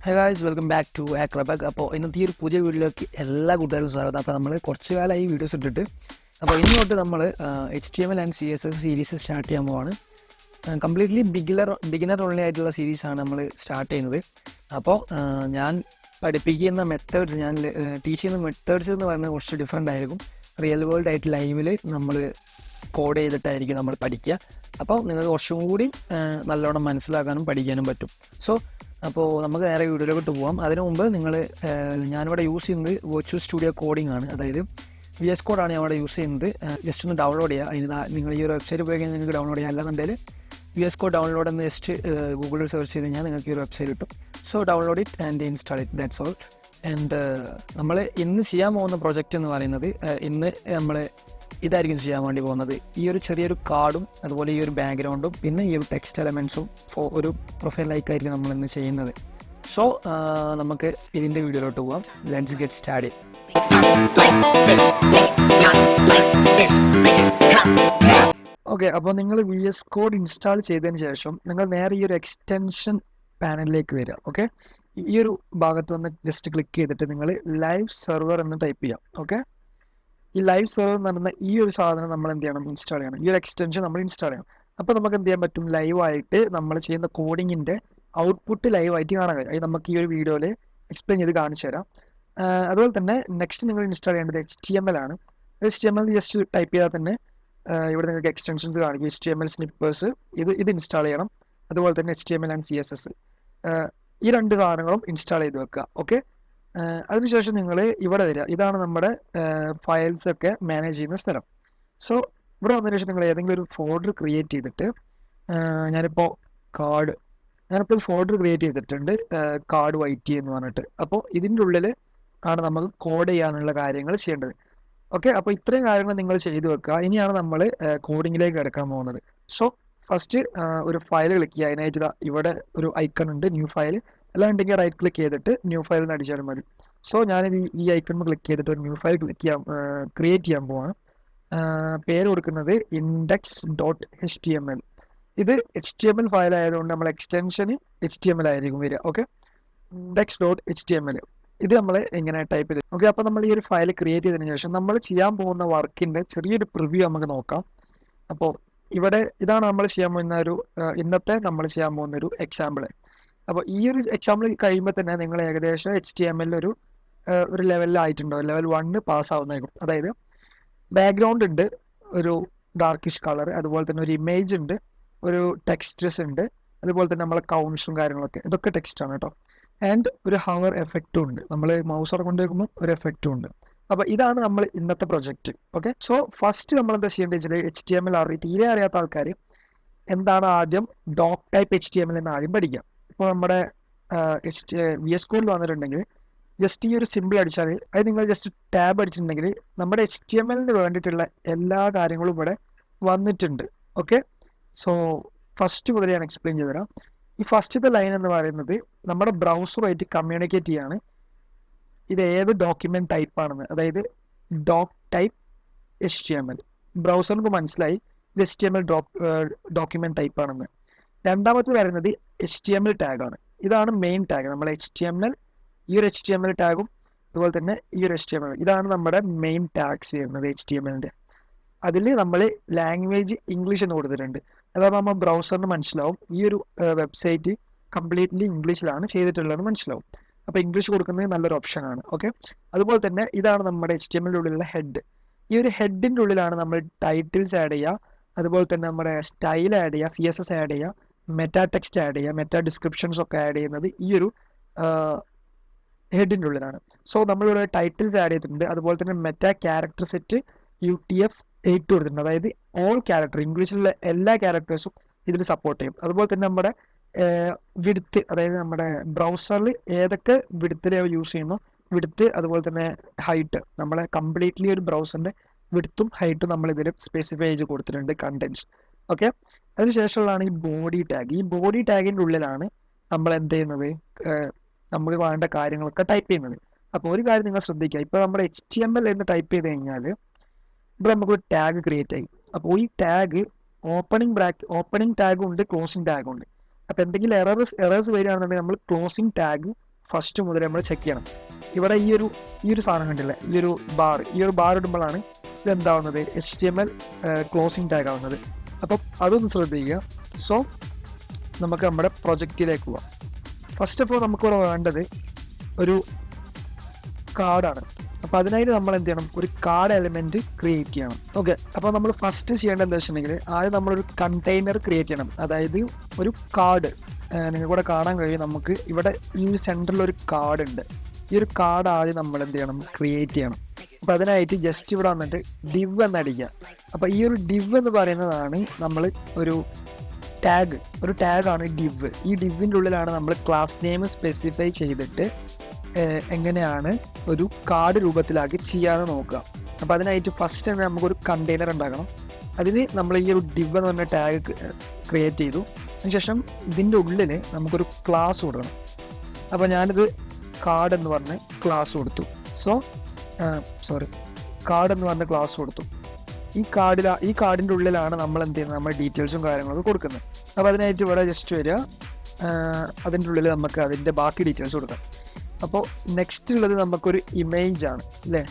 Hey guys, welcome back to ആക്രബാക്ക്. അപ്പോൾ ഇന്നത്തെ ഈ ഒരു പുതിയ വീഡിയോയിലേക്ക് എല്ലാ കൂട്ടുകാർക്കും സ്വാഗതം. അപ്പോൾ നമ്മൾ കുറച്ച് കാലമായി വീഡിയോസ് ഇട്ടിട്ട് അപ്പോൾ ഇനി തൊട്ട് നമ്മൾ HTML and CSS series start ചെയ്യാൻ പോവാണ്. കംപ്ലീറ്റ്ലി ബിഗിനർ ഓൺലി ആയിട്ടുള്ള സീരീസാണ് നമ്മൾ സ്റ്റാർട്ട് ചെയ്യുന്നത്. അപ്പോൾ ഞാൻ പഠിപ്പിക്കുന്ന മെത്തേഡ്സ്, ഞാൻ ടീച്ച് ചെയ്യുന്ന മെത്തേഡ്സ് എന്ന് പറയുന്നത് കുറച്ച് ഡിഫറെൻ്റ് ആയിരിക്കും. റിയൽ വേൾഡ് ആയിട്ട് ലൈവിൽ നമ്മൾ കോഡ് ചെയ്തിട്ടായിരിക്കും നമ്മൾ പഠിക്കുക. അപ്പോൾ നിങ്ങൾക്ക് കുറച്ചും കൂടി നല്ലോണം മനസ്സിലാക്കാനും പഠിക്കാനും പറ്റും. അപ്പോൾ നമുക്ക് നേരെ വീഡിയോയിലോട്ട് പോകാം. അതിനു മുമ്പ് ഞാനിവിടെ യൂസ് ചെയ്യുന്നത് വെർച്വൽ സ്റ്റുഡിയോ കോഡിംഗ് ആണ്. അതായത് VS കോഡാണ് ഞാൻ ഇവിടെ യൂസ് ചെയ്യുന്നത്. ജസ്റ്റ് ഒന്ന് ഡൗൺലോഡ് ചെയ്യുക. അതിന് നിങ്ങൾ ഈ ഒരു വെബ്സൈറ്റ് പോയി കഴിഞ്ഞാൽ നിങ്ങൾക്ക് ഡൗൺലോഡ് ചെയ്യാം. അല്ലാന്നുണ്ടെങ്കിൽ VS കോഡ് ഡൗൺലോഡ് എന്ന് ജസ്റ്റ് ഗൂഗിളിൽ സെർച്ച് ചെയ്ത് കഴിഞ്ഞാൽ നിങ്ങൾക്ക് ഈ ഒരു വെബ്സൈറ്റ് കിട്ടും. So download it and install it, that's all. And നമ്മൾ ഇന്ന് ചെയ്യാൻ പോകുന്ന പ്രൊജക്റ്റ് എന്ന് പറയുന്നത്, ഇന്ന് നമ്മൾ ഇതായിരിക്കും ചെയ്യാൻ വേണ്ടി പോകുന്നത്. ഈ ഒരു ചെറിയൊരു കാർഡും അതുപോലെ ഈ ഒരു ബാക്ക്ഗ്രൗണ്ടും പിന്നെ ഈ ഒരു ടെക്സ്റ്റ് എലമെൻസും ഒരു പ്രൊഫൈൽ ലൈക്കായിരിക്കും നമ്മൾ ഇന്ന് ചെയ്യുന്നത്. സോ നമുക്ക് ഇതിൻ്റെ വീഡിയോയിലോട്ട് പോകാം. Let's get start. ഓക്കെ, അപ്പോൾ നിങ്ങൾ VS കോഡ് ഇൻസ്റ്റാൾ ചെയ്തതിന് ശേഷം നിങ്ങൾ നേരെ ഈ ഒരു എക്സ്റ്റൻഷൻ പാനലിലേക്ക് വരിക. ഓക്കെ, ഈ ഒരു ഭാഗത്ത് വന്ന് ജസ്റ്റ് ക്ലിക്ക് ചെയ്തിട്ട് നിങ്ങൾ ലൈവ് സെർവർ എന്ന് ടൈപ്പ് ചെയ്യാം. ഓക്കെ, ഈ ലൈവ് സെർവർ എന്ന് പറയുന്ന ഈ ഒരു സാധനം നമ്മൾ എന്ത് ചെയ്യണം, ഇൻസ്റ്റാൾ ചെയ്യണം. ഈ ഒരു എക്സ്റ്റൻഷൻ നമ്മൾ ഇൻസ്റ്റാൾ ചെയ്യണം. അപ്പോൾ നമുക്ക് എന്ത് ചെയ്യാൻ പറ്റും, ലൈവായിട്ട് നമ്മൾ ചെയ്യുന്ന കോഡിങ്ങിൻ്റെ ഔട്ട്പുട്ട് ലൈവായിട്ട് കാണാൻ കഴിയും. അത് നമുക്ക് ഈ ഒരു വീഡിയോയിൽ എക്സ്പ്ലെയിൻ ചെയ്ത് കാണിച്ചു തരാം. അതുപോലെ തന്നെ നെക്സ്റ്റ് നിങ്ങൾ ഇൻസ്റ്റാൾ ചെയ്യേണ്ടത് HTML ആണ്. HTML ജസ്റ്റ് ടൈപ്പ് ചെയ്താൽ തന്നെ ഇവിടെ നിങ്ങൾക്ക് എക്സ്റ്റൻഷൻസ് കാണിക്കും. HTML സ്നിപ്പേഴ്സ് ഇത് ഇൻസ്റ്റാൾ ചെയ്യണം. അതുപോലെ തന്നെ HTML ആൻഡ് CSS, ഈ രണ്ട് സാധനങ്ങളും ഇൻസ്റ്റാൾ ചെയ്ത് വെക്കുക. ഓക്കെ, അതിനുശേഷം നിങ്ങൾ ഇവിടെ വരിക. ഇതാണ് നമ്മുടെ ഫയൽസ് ഒക്കെ മാനേജ് ചെയ്യുന്ന സ്ഥലം. സോ ഇവിടെ വന്നതിന് ശേഷം നിങ്ങൾ ഏതെങ്കിലും ഒരു ഫോൾഡർ ക്രിയേറ്റ് ചെയ്തിട്ട്, ഞാനിപ്പോൾ ഒരു ഫോൾഡർ ക്രിയേറ്റ് ചെയ്തിട്ടുണ്ട്, കാർഡ് YT എന്ന് പറഞ്ഞിട്ട്. അപ്പോൾ ഇതിൻ്റെ ഉള്ളിൽ ആണ് നമുക്ക് കോഡ് ചെയ്യാനുള്ള കാര്യങ്ങൾ ചെയ്യേണ്ടത്. ഓക്കെ, അപ്പോൾ ഇത്രയും കാര്യങ്ങൾ നിങ്ങൾ ചെയ്തു വെക്കുക. ഇനിയാണ് നമ്മൾ കോഡിങ്ങിലേക്ക് കിടക്കാൻ പോകുന്നത്. സോ ഫസ്റ്റ് ഒരു ഫയൽ ക്ലിക്ക് ചെയ്യുക. അതിനായിട്ട് ഇവിടെ ഒരു ഐക്കൺ ഉണ്ട്, ന്യൂ ഫയൽ. അല്ലാണ്ടെങ്കിൽ റൈറ്റ് ക്ലിക്ക് ചെയ്തിട്ട് ന്യൂ ഫയൽ എന്ന് അടിച്ചാൽ മതി. സോ ഞാനിത് ഈ ഐക്കണിൽ ക്ലിക്ക് ചെയ്തിട്ട് ഒരു ന്യൂ ഫയൽ ക്രിയേറ്റ് ചെയ്യാൻ പോവാണ്. പേര് കൊടുക്കുന്നത് index.html. ഇത് HTML ഫയൽ ആയതുകൊണ്ട് നമ്മൾ എക്സ്റ്റൻഷന് HTML ആയിരിക്കും വരിക. ഓക്കെ, index.html ഇത് നമ്മൾ എങ്ങനെ ടൈപ്പ് ചെയ്ത്. ഓക്കെ, അപ്പോൾ നമ്മൾ ഈ ഒരു ഫയൽ ക്രിയേറ്റ് ചെയ്തതിന് ശേഷം നമ്മൾ ചെയ്യാൻ പോകുന്ന വർക്കിൻ്റെ ചെറിയൊരു പ്രിവ്യൂ നമുക്ക് നോക്കാം. അപ്പോൾ ഇവിടെ ഇതാണ് നമ്മൾ ചെയ്യാൻ പോകുന്ന ഇന്നത്തെ നമ്മൾ ചെയ്യാൻ പോകുന്ന ഒരു എക്സാമ്പിൾ. അപ്പോൾ ഈ ഒരു എക്സാമ്പിൾ കഴിയുമ്പോൾ തന്നെ നിങ്ങൾ ഏകദേശം HTML ഒരു ലെവലിലായിട്ടുണ്ടാവും. ലെവൽ 1 പാസ്സാവുന്നതായിരിക്കും. അതായത് ബാക്ക്ഗ്രൗണ്ട് ഉണ്ട്, ഒരു ഡാർക്കിഷ് കളർ, അതുപോലെ തന്നെ ഒരു ഇമേജ് ഉണ്ട്, ഒരു ടെക്സ്റ്റസ് ഉണ്ട്, അതുപോലെ തന്നെ നമ്മളെ കൗണ്ട്സും കാര്യങ്ങളൊക്കെ, ഇതൊക്കെ ടെക്സ്റ്റാണ് കേട്ടോ. ആൻഡ് ഒരു ഹവർ എഫക്റ്റും ഉണ്ട്, നമ്മൾ മൗസർ കൊണ്ടുവയ്ക്കുമ്പോൾ ഒരു എഫക്റ്റും ഉണ്ട്. അപ്പോൾ ഇതാണ് നമ്മൾ ഇന്നത്തെ പ്രൊജക്റ്റ്. ഓക്കെ, സോ ഫസ്റ്റ് നമ്മൾ എന്താ ചെയ്യേണ്ടത് വെച്ചാൽ, HTML തീരെ അറിയാത്ത ആൾക്കാർ എന്താണ് ആദ്യം ഡോക് ടൈപ്പ് HTML എന്ന് ആദ്യം പഠിക്കാം. ഇപ്പോൾ നമ്മുടെ VS കോഡിൽ വന്നിട്ടുണ്ടെങ്കിൽ ജസ്റ്റ് ഈ ഒരു സിമ്പിൾ അടിച്ചാൽ, അത് നിങ്ങൾ ജസ്റ്റ് ടാബ് അടിച്ചിട്ടുണ്ടെങ്കിൽ നമ്മുടെ HTML വേണ്ടിയിട്ടുള്ള എല്ലാ കാര്യങ്ങളും ഇവിടെ വന്നിട്ടുണ്ട്. ഓക്കെ, സോ ഫസ്റ്റ് മുതൽ ഞാൻ എക്സ്പ്ലെയിൻ ചെയ്തുതരാം. ഈ ഫസ്റ്റത്തെ ലൈൻ എന്ന് പറയുന്നത് നമ്മുടെ ബ്രൗസറുമായിട്ട് കമ്മ്യൂണിക്കേറ്റ് ചെയ്യാണ്. ഇത് ഏത് ഡോക്യുമെൻറ്റ് ടൈപ്പാണെന്ന്, അതായത് ഡോക് ടൈപ്പ് HTML. ബ്രൗസറിന് മനസ്സിലായി ഇത് HTML ഡോക്യുമെൻറ്റ് ടൈപ്പാണെന്ന്. രണ്ടാമത്തെ പറയുന്നത് HTML ടാഗാണ്. ഇതാണ് മെയിൻ ടാഗ്. നമ്മൾ HTML, ഈ ഒരു HTML ടാഗും അതുപോലെ തന്നെ ഈ ഒരു HTML, ഇതാണ് നമ്മുടെ മെയിൻ ടാഗ്സ് വരുന്നത് HTMLൻ്റെ. അതിൽ നമ്മൾ ലാംഗ്വേജ് ഇംഗ്ലീഷ് എന്ന് കൊടുത്തിട്ടുണ്ട്. അതായത് നമ്മൾ ബ്രൗസറിന് മനസ്സിലാവും ഈ ഒരു വെബ്സൈറ്റ് കംപ്ലീറ്റ്ലി ഇംഗ്ലീഷിലാണ് ചെയ്തിട്ടുള്ളതെന്ന് മനസ്സിലാവും. അപ്പോൾ ഇംഗ്ലീഷ് കൊടുക്കുന്നത് നല്ലൊരു ഓപ്ഷനാണ്. ഓക്കെ, അതുപോലെ തന്നെ ഇതാണ് നമ്മുടെ HTMLൻ്റെ ഉള്ളിലുള്ള ഹെഡ്. ഈ ഒരു ഹെഡിൻ്റെ ഉള്ളിലാണ് നമ്മൾ ടൈറ്റിൽസ് ആഡ് ചെയ്യുക, അതുപോലെ തന്നെ നമ്മുടെ സ്റ്റൈൽ ആഡ് ചെയ്യുക, CSS ആഡ് ചെയ്യുക, മെറ്റാ ടെക്സ്റ്റ് ആഡ് ചെയ്യുക, മെറ്റാ ഡിസ്ക്രിപ്ഷൻസ് ഒക്കെ ആഡ് ചെയ്യുന്നത് ഈ ഒരു ഹെഡിൻ്റെ ഉള്ളിലാണ്. സോ നമ്മളിവിടെ ടൈറ്റിൽസ് ആഡ് ചെയ്തിട്ടുണ്ട്. അതുപോലെ തന്നെ മെറ്റാ ക്യാരക്ടർ സെറ്റ് UTF-8 കൊടുത്തിട്ടുണ്ട്. അതായത് ഓൾ ക്യാരക്ടർ, ഇംഗ്ലീഷിലുള്ള എല്ലാ ക്യാരക്ടേഴ്സും ഇതിൽ സപ്പോർട്ട് ചെയ്യും. അതുപോലെ തന്നെ നമ്മുടെ വിഡ്ത്ത്, അതായത് നമ്മുടെ ബ്രൗസറിൽ ഏതൊക്കെ വിഡ്ത്തിൽ യൂസ് ചെയ്യുന്നു, വിഡ്ത്ത് അതുപോലെ തന്നെ ഹൈറ്റ്, നമ്മളെ കംപ്ലീറ്റ്ലി ഒരു ബ്രൗസറിൻ്റെ വിഡ്ത്തും ഹൈറ്റും നമ്മൾ ഇതിൽ സ്പെസിഫൈ ചെയ്ത് കൊടുത്തിട്ടുണ്ട്, കണ്ടൻസ്. ഓക്കെ, അതിനുശേഷമുള്ളതാണ് ഈ ബോഡി ടാഗ്. ഈ ബോഡി ടാഗിൻ്റെ ഉള്ളിലാണ് നമ്മൾ എന്ത് ചെയ്യുന്നത്, നമുക്ക് വേണ്ട കാര്യങ്ങളൊക്കെ ടൈപ്പ് ചെയ്യുന്നത്. അപ്പോൾ ഒരു കാര്യം നിങ്ങൾ ശ്രദ്ധിക്കുക, ഇപ്പോൾ നമ്മൾ HTML എന്ന് ടൈപ്പ് ചെയ്ത് കഴിഞ്ഞാൽ ഇവിടെ നമുക്കൊരു ടാഗ് ക്രിയേറ്റ് ആയി. അപ്പോൾ ഈ ടാഗ് ഓപ്പണിംഗ് ടാഗും ഉണ്ട്, ക്ലോസിംഗ് ടാഗും ഉണ്ട്. അപ്പോൾ എന്തെങ്കിലും എറേഴ്സ് വരികയാണെന്നുണ്ടെങ്കിൽ നമ്മൾ ക്ലോസിംഗ് ടാഗ് ഫസ്റ്റ് മുതൽ നമ്മൾ ചെക്ക് ചെയ്യണം. ഇവിടെ ഈ ഒരു സാധനം കണ്ടില്ല, ഈ ഒരു ബാർ ഇടുമ്പോഴാണ് ഇതെന്താവുന്നത്, HTML ക്ലോസിംഗ് ടാഗ് ആവുന്നത്. അപ്പം അതൊന്ന് ശ്രദ്ധിക്കുക. സോ നമുക്ക് നമ്മുടെ പ്രൊജക്റ്റിലേക്ക് പോവാം. ഫസ്റ്റ് ഓഫ് ഓൾ നമുക്കിവിടെ വേണ്ടത് ഒരു കാർഡാണ്. അപ്പോൾ അതിനായിട്ട് നമ്മൾ എന്ത് ചെയ്യണം, ഒരു കാർഡ് എലിമെൻറ്റ് ക്രിയേറ്റ് ചെയ്യണം. ഓക്കെ, അപ്പോൾ നമ്മൾ ഫസ്റ്റ് ചെയ്യേണ്ടത് എന്താ വെച്ചിട്ടുണ്ടെങ്കിൽ ആദ്യം നമ്മളൊരു കണ്ടെയ്നർ ക്രിയേറ്റ് ചെയ്യണം. അതായത് ഒരു കാർഡ് നിങ്ങൾക്കിവിടെ കാണാൻ കഴിയും. നമുക്ക് ഇവിടെ ഈ ഒരു സെൻറ്ററിലൊരു കാർഡ് ഉണ്ട്. ഈ ഒരു കാർഡ് ആദ്യം നമ്മൾ എന്ത് ചെയ്യണം, ക്രിയേറ്റ് ചെയ്യണം. അപ്പോൾ അതിനായിട്ട് ജസ്റ്റ് ഇവിടെ വന്നിട്ട് div എന്നടിക്കുക. അപ്പോൾ ഈ ഒരു div എന്ന് പറയുന്നതാണ് നമ്മൾ ഒരു ടാഗാണ് div. ഈ divൻ്റെ ഉള്ളിലാണ് നമ്മൾ ക്ലാസ് നെയിം സ്പെസിഫൈ ചെയ്തിട്ട് എങ്ങനെയാണ് ഒരു കാർഡ് രൂപത്തിലാക്കി ചെയ്യാമെന്ന് നോക്കുക. അപ്പോൾ അതിനായിട്ട് ഫസ്റ്റ് തന്നെ നമുക്കൊരു കണ്ടെയ്നർ ഉണ്ടാക്കണം. അതിന് നമ്മൾ ഈ ഒരു div എന്ന് പറഞ്ഞ ടാഗ് ക്രിയേറ്റ് ചെയ്തു. അതിനുശേഷം ഇതിൻ്റെ ഉള്ളിൽ നമുക്കൊരു ക്ലാസ് കൊടുക്കണം. അപ്പോൾ ഞാനിത് കാർഡ് എന്ന് പറഞ്ഞ് ക്ലാസ് കൊടുത്തു. കാർഡ് എന്ന് പറഞ്ഞ ക്ലാസ് കൊടുത്തു. ഈ കാർഡിൻ്റെ ഉള്ളിലാണ് നമ്മൾ എന്ത് ചെയ്യുന്നത്, നമ്മുടെ ഡീറ്റെയിൽസും കാര്യങ്ങളൊക്കെ കൊടുക്കുന്നത്. അപ്പോൾ അതിനായിട്ട് ഇവിടെ ജസ്റ്റ് വരിക, അതിൻ്റെ ഉള്ളിൽ നമുക്ക് അതിൻ്റെ ബാക്കി ഡീറ്റെയിൽസ് കൊടുക്കാം. അപ്പോൾ നെക്സ്റ്റ് ഉള്ളത് നമുക്കൊരു ഇമേജ് ആണ് അല്ലേ.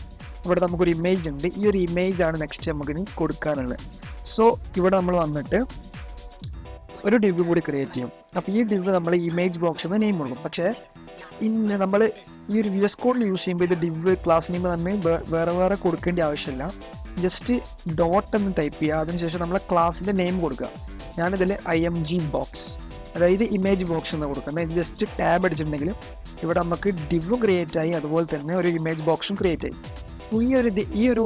ഇവിടെ നമുക്കൊരു ഇമേജ് ഉണ്ട്. ഈ ഒരു ഇമേജ് ആണ് നെക്സ്റ്റ് നമുക്കിനി കൊടുക്കാനുള്ളത്. സോ ഇവിടെ നമ്മൾ വന്നിട്ട് ഒരു div കൂടി ക്രിയേറ്റ് ചെയ്യും. അപ്പോൾ ഈ div നമ്മൾ ഇമേജ് ബോക്സ് എന്ന് നെയിം കൊടുക്കും. പക്ഷേ നമ്മൾ ഈ ഒരു VS കോഡിൽ യൂസ് ചെയ്യുമ്പോൾ ഇത് div ക്ലാസ് നെയിം തന്നെ വേറെ കൊടുക്കേണ്ട ആവശ്യമില്ല. ജസ്റ്റ് ഡോട്ട് എന്ന് ടൈപ്പ് ചെയ്യുക. അതിനുശേഷം നമ്മളെ ക്ലാസ്സിൻ്റെ നെയിം കൊടുക്കുക. ഞാനിതിൽ img ബോക്സ്, അതായത് ഇമേജ് ബോക്സ് എന്ന് കൊടുക്കുന്നത്. ഇത് ജസ്റ്റ് ടാബ് അടിച്ചിട്ടുണ്ടെങ്കിൽ ഇവിടെ നമുക്ക് div ക്രിയേറ്റ് ആയി, അതുപോലെ തന്നെ ഒരു ഇമേജ് ബോക്സും ക്രിയേറ്റ് ആയി. ഈ ഒരു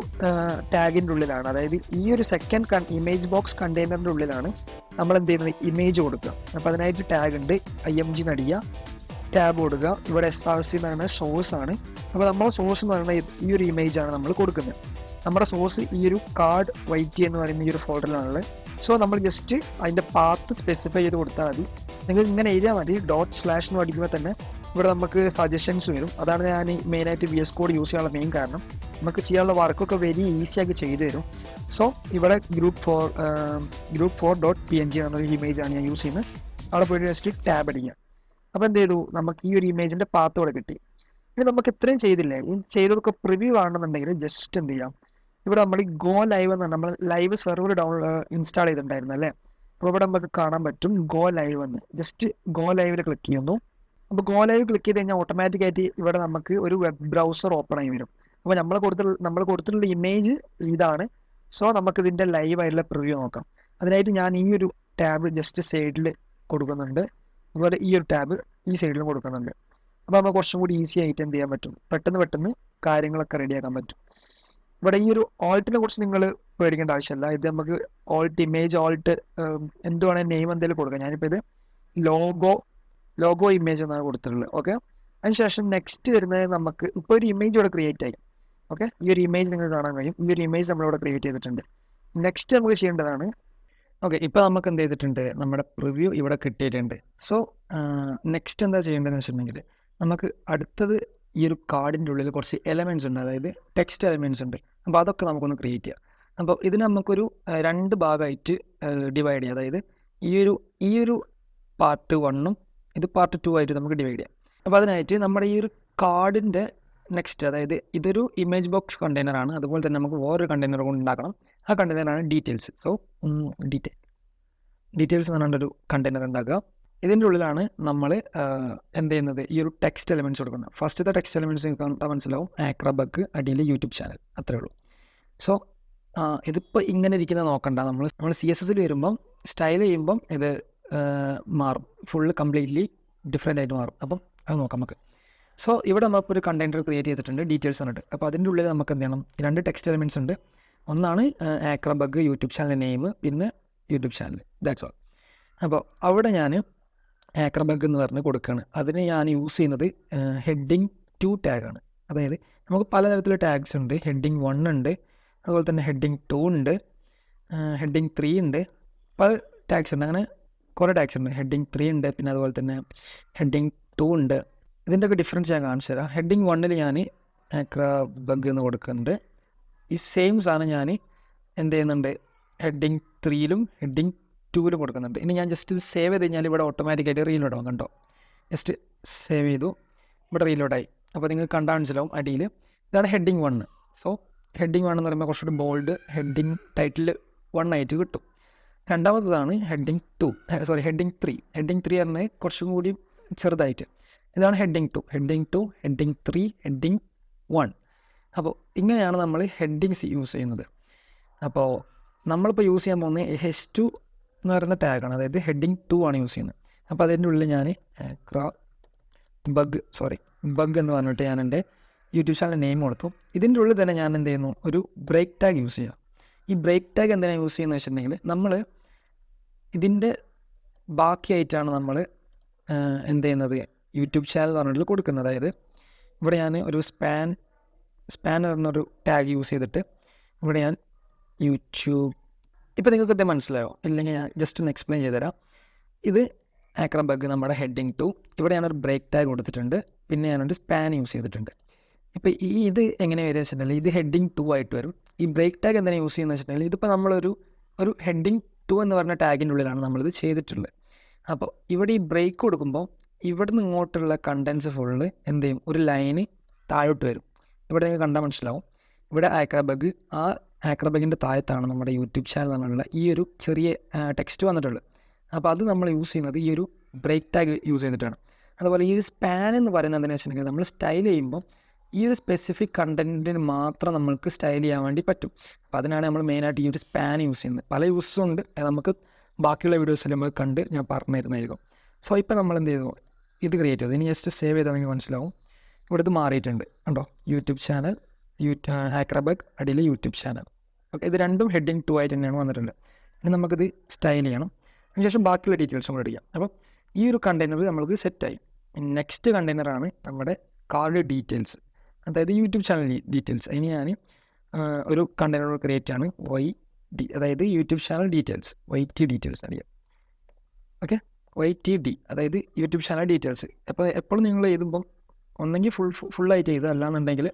ടാഗിൻ്റെ ഉള്ളിലാണ്, അതായത് ഈ ഒരു സെക്കൻഡ് ഇമേജ് ബോക്സ് കണ്ടെയ്നറിൻ്റെ ഉള്ളിലാണ് നമ്മൾ എന്ത് ചെയ്യുന്നത്, ഇമേജ് കൊടുക്കുക. അപ്പോൾ അതിനായിട്ട് ടാഗ് ഉണ്ട്, img നടിക്കുക, ടാബ് കൊടുക്കുക. ഇവിടെ src എന്ന് പറയുന്നത് സോഴ്സ് ആണ്. അപ്പോൾ നമ്മുടെ സോഴ്സ് എന്ന് പറയുന്നത് ഈ ഒരു ഇമേജ് ആണ് നമ്മൾ കൊടുക്കുന്നത്. നമ്മുടെ സോഴ്സ് ഈ ഒരു കാർഡ് YT എന്ന് പറയുന്ന ഈ ഒരു ഫോൾഡറിലാണുള്ളത്. സോ നമ്മൾ ജസ്റ്റ് അതിൻ്റെ പാത്ത് സ്പെസിഫൈ ചെയ്ത് കൊടുത്താൽ മതി. നിങ്ങൾ ഇങ്ങനെ എഴുതിയാൽ മതി. ./ എന്ന് പഠിക്കുമ്പോൾ തന്നെ ഇവിടെ നമുക്ക് സജഷൻസ് വരും. അതാണ് ഞാൻ മെയിനായിട്ട് VS കോഡ് യൂസ് ചെയ്യാനുള്ള മെയിൻ കാരണം. നമുക്ക് ചെയ്യാനുള്ള വർക്കൊക്കെ വെരി ഈസിയാക്കി ചെയ്തു തരും. സോ ഇവിടെ group4.png എന്നൊരു ഇമേജാണ് ഞാൻ യൂസ് ചെയ്യുന്നത്. അവിടെ പോയിട്ട് ജസ്റ്റ് ടാബ് അടിക്കുക. അപ്പോൾ എന്ത് ചെയ്തു, നമുക്ക് ഈ ഒരു ഇമേജിൻ്റെ പാത്ത് ഇവിടെ കിട്ടി. ഇനി നമുക്ക് ഇത്രയും ചെയ്തില്ലേ, ഈ ചെയ്തതൊക്കെ പ്രിവ്യൂ ആണെന്നുണ്ടെങ്കിൽ ജസ്റ്റ് എന്ത് ചെയ്യാം, ഇവിടെ നമ്മൾ ഈ ഗോ ലൈവ് എന്ന് നമ്മൾ ലൈവ് സെർവർ ഇൻസ്റ്റാൾ ചെയ്തിട്ടുണ്ടായിരുന്നു അല്ലേ. അപ്പോൾ ഇവിടെ നമുക്ക് കാണാൻ പറ്റും ഗോ ലൈവ് എന്ന്. ജസ്റ്റ് ഗോ ലൈവിൽ ക്ലിക്ക് ചെയ്യുന്നു. അപ്പോൾ ഗോ ലൈവ് ക്ലിക്ക് ചെയ്ത് കഴിഞ്ഞാൽ ഓട്ടോമാറ്റിക്കായിട്ട് ഇവിടെ നമുക്ക് ഒരു വെബ് ബ്രൗസർ ഓപ്പൺ ആയി വരും. അപ്പോൾ നമ്മൾ കൊടുത്തിട്ടുള്ള ഇമേജ് ഇതാണ്. സോ നമുക്കിതിൻ്റെ ലൈവായിട്ടുള്ള പ്രിവ്യൂ നോക്കാം. അതിനായിട്ട് ഞാൻ ഈ ഒരു ടാബ് ജസ്റ്റ് സൈഡിൽ കൊടുക്കുന്നുണ്ട്, അതുപോലെ ഈ ഒരു ടാബ് ഈ സൈഡിലും കൊടുക്കുന്നുണ്ട്. അപ്പോൾ നമുക്ക് കുറച്ചും കൂടി ഈസി ആയിട്ട് എന്ത് ചെയ്യാൻ പറ്റും, പെട്ടെന്ന് കാര്യങ്ങളൊക്കെ റെഡിയാക്കാൻ പറ്റും. ഇവിടെ ഈ ഒരു ഓൾട്ടിനെ കുറിച്ച് നിങ്ങൾ പേടിക്കേണ്ട ആവശ്യമില്ല. ഇത് നമുക്ക് ഇമേജ് എന്ത് വേണമെങ്കിൽ നെയിം എന്തെങ്കിലും കൊടുക്കാം. ഞാനിപ്പോൾ ഇത് ലോഗോ ഇമേജ് എന്നാണ് കൊടുത്തിട്ടുള്ളത്. ഓക്കെ, അതിനുശേഷം നെക്സ്റ്റ് വരുന്നത് നമുക്ക് ഇപ്പോൾ ഒരു ഇമേജ് ഇവിടെ ക്രിയേറ്റ് ആയി. ഓക്കെ, ഈ ഒരു ഇമേജ് നിങ്ങൾക്ക് കാണാൻ കഴിയും. ഈ ഒരു ഇമേജ് നമ്മളിവിടെ ക്രിയേറ്റ് ചെയ്തിട്ടുണ്ട്. നെക്സ്റ്റ് നമുക്ക് ചെയ്യേണ്ടതാണ്, ഓക്കെ, ഇപ്പോൾ നമുക്ക് എന്ത് ചെയ്തിട്ടുണ്ട്, നമ്മുടെ പ്രിവ്യൂ ഇവിടെ കിട്ടിയിട്ടുണ്ട്. സോ നെക്സ്റ്റ് എന്താ ചെയ്യേണ്ടതെന്ന് വെച്ചിട്ടുണ്ടെങ്കിൽ നമുക്ക് അടുത്തത് ഈ ഒരു കാർഡിൻ്റെ ഉള്ളിൽ കുറച്ച് എലമെൻറ്റ്സ് ഉണ്ട്, അതായത് ടെക്സ്റ്റ് എലമെൻറ്റ്സ് ഉണ്ട്. അപ്പോൾ അതൊക്കെ നമുക്കൊന്ന് ക്രിയേറ്റ് ചെയ്യാം. അപ്പോൾ ഇതിന് നമുക്കൊരു 2 ഭാഗമായിട്ട് ഡിവൈഡ് ചെയ്യാം. അതായത് ഈ ഒരു പാർട്ട് 1ഉം ഇത് പാർട്ട് 2 ആയിട്ട് നമുക്ക് ഡിവൈഡ് ചെയ്യാം. അപ്പോൾ അതിനായിട്ട് നമ്മുടെ ഈ ഒരു കാർഡിൻ്റെ നെക്സ്റ്റ്, അതായത് ഇതൊരു ഇമേജ് ബോക്സ് കണ്ടെയ്നറാണ്. അതുപോലെ തന്നെ നമുക്ക് വേറൊരു കണ്ടെയ്നർ കൊണ്ട് ഉണ്ടാക്കണം. ആ കണ്ടെയ്നറാണ് ഡീറ്റെയിൽസ്. സോ ഡീറ്റെയിൽസ് എന്ന് പറഞ്ഞൊരു കണ്ടെയ്നർ ഉണ്ടാക്കുക. ഇതിൻ്റെ ഉള്ളിലാണ് നമ്മൾ എന്ത് ചെയ്യുന്നത്, ഈ ഒരു ടെക്സ്റ്റ് എലമെൻറ്റ്സ് കൊടുക്കുന്നത്. ഫസ്റ്റത്തെ ടെക്സ്റ്റ് എലമെൻറ്റ്സ് നിങ്ങൾക്ക് കണ്ടാൽ മനസ്സിലാവും, ആക്രബഗ്, അടിയിൽ യൂട്യൂബ് ചാനൽ, അത്രേ ഉള്ളൂ. സോ ഇതിപ്പോൾ ഇങ്ങനെ ഇരിക്കുന്നത് നോക്കണ്ട. നമ്മൾ CSSൽ വരുമ്പം സ്റ്റൈൽ ചെയ്യുമ്പം ഇത് മാറും, ഫുള്ള് കംപ്ലീറ്റ്ലി ഡിഫറെൻ്റ് ആയിട്ട് മാറും. അപ്പം അത് നോക്കാം നമുക്ക്. സോ ഇവിടെ നമുക്കൊരു കണ്ടെയ്നർ ക്രിയേറ്റ് ചെയ്തിട്ടുണ്ട്, ഡീറ്റെയിൽസ് എന്നിട്ട്. അപ്പോൾ അതിൻ്റെ ഉള്ളിൽ നമുക്ക് എന്ത് ചെയ്യണം, 2 ടെക്സ്റ്റ് എലമെൻറ്റ്സ് ഉണ്ട്. ഒന്നാണ് ആക്രബഗ് യൂട്യൂബ് ചാനൽ നെയിം, പിന്നെ യൂട്യൂബ് ചാനൽ, ദാറ്റ്സ് ഓൾ. അപ്പോൾ അവിടെ ഞാൻ ആക്രബഗ് എന്ന് പറഞ്ഞ് കൊടുക്കുകയാണ്. അതിന് ഞാൻ യൂസ് ചെയ്യുന്നത് ഹെഡിങ് 2 ടാഗാണ്. അതായത് നമുക്ക് പലതരത്തിലുള്ള ടാഗ്സ് ഉണ്ട്. ഹെഡിങ് 1 ഉണ്ട്, അതുപോലെ തന്നെ ഹെഡിങ് 2 ഉണ്ട്, ഹെഡിങ് 3 ഉണ്ട്, പല ടാഗ്സ് ഉണ്ട്. അങ്ങനെ കുറേ ടാഗ്സ് ഉണ്ട്. ഹെഡിങ് 3 ഉണ്ട്, പിന്നെ അതുപോലെ തന്നെ ഹെഡിങ് 2 ഉണ്ട്. ഇതിൻ്റെയൊക്കെ ഡിഫറൻസ് ഞാൻ കാണിച്ചു തരാം. ഹെഡിങ് 1ൽ ഞാൻ ആക്രബഗ് എന്ന് കൊടുക്കുന്നുണ്ട്. ഈ സെയിം സാധനം ഞാൻ എന്ത് ചെയ്യുന്നുണ്ട്, ഹെഡിങ് 3ലും ഹെഡിങ് 2ലും കൊടുക്കുന്നുണ്ട്. ഇനി ഞാൻ ജസ്റ്റ് ഇത് സേവ് ചെയ്ത് കഴിഞ്ഞാൽ ഇവിടെ ഓട്ടോമാറ്റിക്കായിട്ട് റീലോഡ് ആവും. കണ്ടോ, ജസ്റ്റ് സേവ് ചെയ്തു. ഇവിടെ റീലോഡായി. അപ്പോൾ നിങ്ങൾക്ക് കണ്ടാൽ മനസ്സിലാവും അടിയിൽ ഇതാണ് ഹെഡിങ് 1. സോ ഹെഡിങ് 1 എന്ന് പറയുമ്പോൾ കുറച്ചുകൂടി ബോൾഡ് ഹെഡിങ് ടൈറ്റിൽ 1 ആയിട്ട് കിട്ടും. രണ്ടാമത്തതാണ് ഹെഡിങ് 2, ഹെഡിങ് 3. ഹെഡിങ് 3 പറഞ്ഞാൽ കുറച്ചും കൂടി ചെറുതായിട്ട്. ഇതാണ് ഹെഡിങ് 2, ഹെഡിങ് 2, ഹെഡിങ് 3, ഹെഡിങ് 1. അപ്പോൾ ഇങ്ങനെയാണ് നമ്മൾ ഹെഡിങ്സ് യൂസ് ചെയ്യുന്നത്. അപ്പോൾ നമ്മളിപ്പോൾ യൂസ് ചെയ്യാൻ പോകുന്നത് H2 എന്ന് പറയുന്ന ടാഗാണ്, അതായത് ഹെഡിങ് 2 ആണ് യൂസ് ചെയ്യുന്നത്. അപ്പോൾ അതിൻ്റെ ഉള്ളിൽ ഞാൻ ബഗ് എന്ന് പറഞ്ഞിട്ട് ഞാൻ എൻ്റെ യൂട്യൂബ് ചാനൽ നെയിം കൊടുത്തു. ഇതിൻ്റെ ഉള്ളിൽ തന്നെ ഞാൻ എന്ത് ചെയ്യുന്നു, ഒരു ബ്രേക്ക് ടാഗ് യൂസ് ചെയ്യാം. ഈ ബ്രേക്ക് ടാഗ് എന്തിനാണ് യൂസ് ചെയ്യുന്നത് വെച്ചിട്ടുണ്ടെങ്കിൽ നമ്മൾ ഇതിൻ്റെ ബാക്കിയായിട്ടാണ് നമ്മൾ എന്ത് ചെയ്യുന്നത്, യൂട്യൂബ് ചാനൽ പറഞ്ഞിട്ട് കൊടുക്കുന്നത്. അതായത് ഇവിടെ ഞാൻ ഒരു സ്പാൻ എന്നൊരു ടാഗ് യൂസ് ചെയ്തിട്ട് ഇവിടെ ഞാൻ യൂട്യൂബ്, ഇപ്പോൾ നിങ്ങൾക്ക് ഇത് മനസ്സിലായോ ഇല്ലെങ്കിൽ ഞാൻ ജസ്റ്റ് ഒന്ന് എക്സ്പ്ലെയിൻ ചെയ്തുതരാം. ഇത് ആക്രം ബഗ് നമ്മുടെ ഹെഡിങ് 2, ഇവിടെ ഞാനൊരു ബ്രേക്ക് ടാഗ് കൊടുത്തിട്ടുണ്ട്, പിന്നെ ഞാനൊരു സ്പാൻ യൂസ് ചെയ്തിട്ടുണ്ട്. ഇപ്പോൾ ഇത് എങ്ങനെ വരിക വെച്ചിട്ടുണ്ടെങ്കിൽ ഇത് ഹെഡിങ് 2 ആയിട്ട് വരും. ഈ ബ്രേക്ക് ടാഗ് എന്തിനാണ് യൂസ് ചെയ്യുന്നത് വെച്ചിട്ടുണ്ടെങ്കിൽ ഇതിപ്പോൾ നമ്മളൊരു ഹെഡിങ് 2 എന്ന് പറഞ്ഞ ടാഗിൻ്റെ ഉള്ളിലാണ് നമ്മളിത് ചെയ്തിട്ടുള്ളത്. അപ്പോൾ ഇവിടെ ഈ ബ്രേക്ക് കൊടുക്കുമ്പോൾ ഇവിടെ നിന്ന് ഇങ്ങോട്ടുള്ള കണ്ടൻസ് ഫുള്ള് എന്ത് ചെയ്യും, ഒരു ലൈന് താഴോട്ട് വരും. ഇവിടെ നിങ്ങൾക്ക് കണ്ടാൽ മനസ്സിലാവും, ഇവിടെ ആക്രബഗ്, ആ ആക്രബഗിൻ്റെ താഴത്താണ് നമ്മുടെ യൂട്യൂബ് ചാനൽ എന്നുള്ള ഈ ഒരു ചെറിയ ടെക്സ്റ്റ് വന്നിട്ടുള്ളത്. അപ്പോൾ അത് നമ്മൾ യൂസ് ചെയ്യുന്നത് ഈ ഒരു ബ്രേക്ക് ടാഗ് യൂസ് ചെയ്തിട്ടാണ്. അതുപോലെ ഈ ഒരു സ്പാൻ എന്ന് പറയുന്നത് എന്താണെന്ന് വെച്ചിട്ടുണ്ടെങ്കിൽ നമ്മൾ സ്റ്റൈൽ ചെയ്യുമ്പോൾ ഈ ഒരു സ്പെസിഫിക് കണ്ടൻറ്റിന് മാത്രം നമ്മൾക്ക് സ്റ്റൈൽ ചെയ്യാൻ വേണ്ടി പറ്റും. അപ്പോൾ അതിനാണ് നമ്മൾ മെയിനായിട്ട് ഈ ഒരു സ്പാൻ യൂസ് ചെയ്യുന്നത്. പല യൂസും ഉണ്ട്, നമുക്ക് ബാക്കിയുള്ള വീഡിയോസിൽ നമുക്ക് കണ്ട് ഞാൻ പറഞ്ഞു തരുന്നതായിരിക്കും. സോ ഇപ്പോൾ നമ്മൾ എന്ത് ചെയ്തു, ഇത് ക്രിയേറ്റ് ചെയ്തു. ഇനി ജസ്റ്റ് സേവ് ചെയ്താൽ നിങ്ങൾക്ക് മനസ്സിലാവും, ഇവിടെ ഇത് മാറിയിട്ടുണ്ട് കണ്ടോ, യൂട്യൂബ് ചാനൽ, ആക്രബഗ് അടിയിൽ യൂട്യൂബ് ചാനൽ. ഓക്കെ, ഇത് രണ്ടും ഹെഡിങ് 2 ആയിട്ട് തന്നെയാണ് വന്നിട്ടുണ്ട്. ഇനി നമുക്കിത് സ്റ്റൈൽ ചെയ്യണം, അതിനുശേഷം ബാക്കിയുള്ള ഡീറ്റെയിൽസും കൂടെ അടിക്കാം. അപ്പം ഈ ഒരു കണ്ടെയ്നർ നമ്മൾക്ക് സെറ്റായി. നെക്സ്റ്റ് കണ്ടെയ്നറാണ് നമ്മുടെ കാർഡ് ഡീറ്റെയിൽസ്, അതായത് യൂട്യൂബ് ചാനൽ ഡീറ്റെയിൽസ്. അതിന് ഞാൻ ഒരു കണ്ടെയ്നർ ക്രിയേറ്റ് ആണ് YD, അതായത് YouTube channel details, YT details അറിയാം. ഓക്കെ, YTD അതായത് യൂട്യൂബ് ചാനൽ ഡീറ്റെയിൽസ്. അപ്പോൾ എപ്പോഴും നിങ്ങൾ എഴുതുമ്പം ഒന്നെങ്കിൽ ഫുള്ളായിട്ട് എഴുതുക, അല്ലാന്നുണ്ടെങ്കിൽ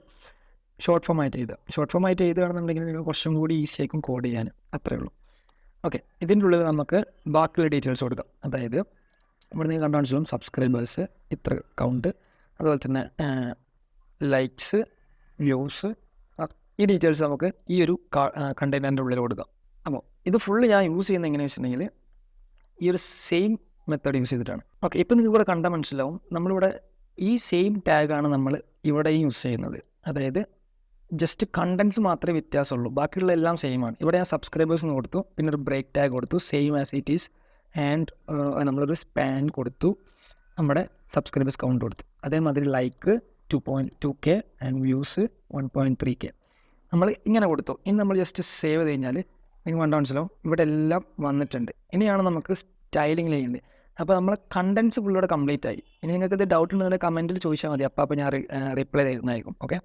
ഷോർട്ട് ഫോം ആയിട്ട് എഴുതുകയാണെന്നുണ്ടെങ്കിൽ നിങ്ങൾ കുറച്ചും കൂടി ഈസി ആയിരിക്കും കോഡ് ചെയ്യാൻ, അത്രയേ ഉള്ളൂ. ഓക്കെ, ഇതിൻ്റെ ഉള്ളിൽ നമുക്ക് ബാക്കിയുള്ള ഡീറ്റെയിൽസ് കൊടുക്കാം. അതായത് ഇവിടെ നിങ്ങൾ കണ്ടാൽ മനസ്സിലാവും, സബ്സ്ക്രൈബേഴ്സ് ഇത്ര കൗണ്ട്, അതുപോലെ തന്നെ ലൈക്സ്, വ്യൂസ്, ഈ ഡീറ്റെയിൽസ് നമുക്ക് ഈ ഒരു കണ്ടെയ്നറിൻ്റെ ഉള്ളിൽ കൊടുക്കാം. അപ്പോൾ ഇത് ഫുള്ള് ഞാൻ യൂസ് ചെയ്യുന്നത് എങ്ങനെയാണെന്ന് വെച്ചിട്ടുണ്ടെങ്കിൽ ഈ ഒരു സെയിം മെത്തേഡ് യൂസ് ചെയ്തിട്ടാണ്. ഓക്കെ, ഇപ്പോൾ നിങ്ങൾക്ക് ഇവിടെ കണ്ടാൽ മനസ്സിലാവും, നമ്മളിവിടെ ഈ സെയിം ടാഗാണ് നമ്മൾ ഇവിടെയും യൂസ് ചെയ്യുന്നത്. അതായത് ജസ്റ്റ് കണ്ടൻസ് മാത്രമേ വ്യത്യാസമുള്ളൂ, ബാക്കിയുള്ള എല്ലാം സെയിം ആണ്. ഇവിടെ ഞാൻ സബ്സ്ക്രൈബേഴ്സിന് കൊടുത്തു, പിന്നെ ഒരു ബ്രേക്ക് ടാഗ് കൊടുത്തു, same as it is, and നമ്മളൊരു സ്പാൻ കൊടുത്തു, നമ്മുടെ സബ്സ്ക്രൈബേഴ്സ് കൗണ്ട് കൊടുത്തു. അതേമാതിരി like 2.2K and views 1.3K നമ്മൾ ഇങ്ങനെ കൊടുത്തു. ഇനി നമ്മൾ ജസ്റ്റ് സേവ് ചെയ്ത് കഴിഞ്ഞാൽ നിങ്ങൾക്ക് കണ്ടാൽ മനസ്സിലാവും, ഇവിടെ എല്ലാം വന്നിട്ടുണ്ട്. ഇനിയാണ് നമുക്ക് സ്റ്റൈലിംഗ് ചെയ്യേണ്ടത്. അപ്പോൾ നമ്മൾ കണ്ടൻസ് ഫുള്ളോടെ കംപ്ലീറ്റ് ആയി. ഇനി നിങ്ങൾക്ക് ഇത് ഡൗട്ട് ഉണ്ടെങ്കിൽ കമൻറ്റിൽ ചോദിച്ചാൽ മതി, അപ്പോൾ ഞാൻ റിപ്ലൈ തരുന്നതായിരിക്കും. ഓക്കെ.